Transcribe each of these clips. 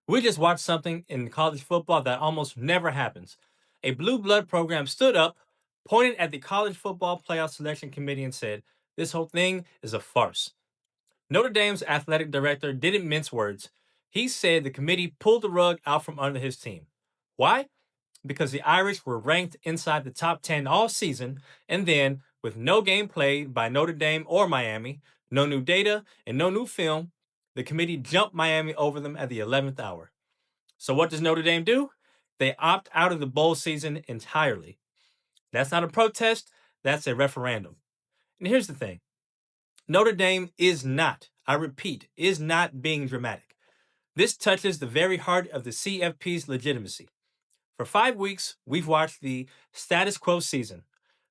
We just watched something in college football that almost never happens. A blue blood program stood up, pointed at the college football playoff selection committee, and said, "This whole thing is a farce." Notre Dame's athletic director didn't mince words. He said the committee pulled the rug out from under his team. Why? Because the Irish were ranked inside the top 10 all season, and then, with no game played by Notre Dame or Miami, no new data, and no new film, the committee jumped Miami over them at the 11th hour. So what does Notre Dame do? They opt out of the bowl season entirely. That's not a protest, that's a referendum. And here's the thing. Notre Dame is not, I repeat, is not being dramatic. This touches the very heart of the CFP's legitimacy. For 5 weeks, we've watched the status quo season.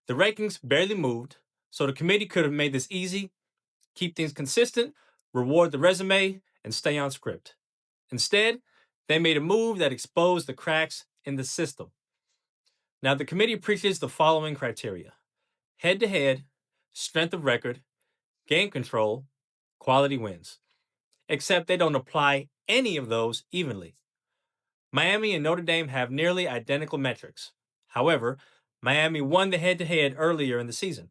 The rankings barely moved, so the committee could have made this easy, keep things consistent, reward the resume, and stay on script. Instead, they made a move that exposed the cracks in the system. Now, the committee preaches the following criteria: head to head, strength of record, game control, quality wins. Except they don't apply any of those evenly. Miami and Notre Dame have nearly identical metrics. However, Miami won the head to head earlier in the season.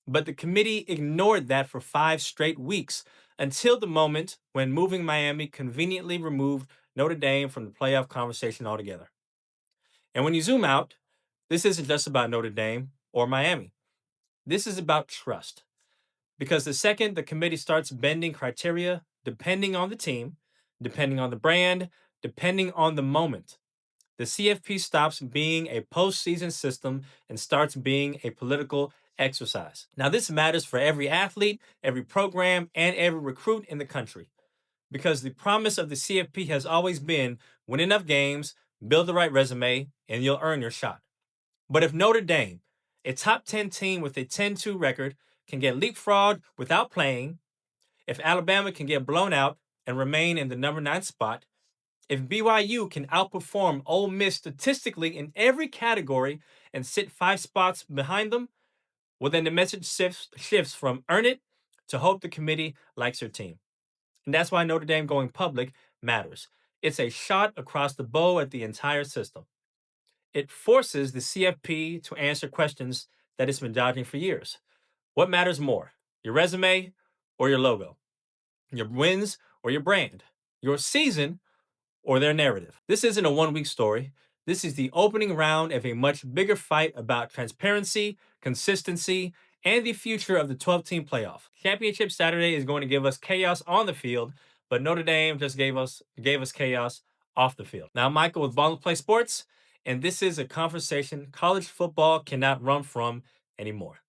But the committee ignored that for 5 straight weeks until the moment when moving Miami conveniently removed Notre Dame from the playoff conversation altogether. And when you zoom out, this isn't just about Notre Dame or Miami. This is about trust. Because the second the committee starts bending criteria depending on the team, depending on the brand, depending on the moment, the CFP stops being a postseason system and starts being a political exercise. Now, this matters for every athlete, every program, and every recruit in the country because the promise of the CFP has always been win enough games, build the right resume, and you'll earn your shot. But if Notre Dame, a top 10 team with a 10-2 record, can get leapfrogged without playing, if Alabama can get blown out and remain in the number 9 spot, if BYU can outperform Ole Miss statistically in every category and sit 5 spots behind them, well, then the message shifts from earn it to hope the committee likes your team. And that's why Notre Dame going public matters. It's a shot across the bow at the entire system. It forces the CFP to answer questions that it's been dodging for years. What matters more, your resume or your logo? Your wins or your brand? Your season or their narrative? This isn't a 1 week story. This is the opening round of a much bigger fight about transparency, consistency, and the future of the 12-team playoff. Championship Saturday is going to give us chaos on the field, but Notre Dame just gave us chaos off the field. Now, I'm Michael with Ball and Play Sports, and this is a conversation college football cannot run from anymore.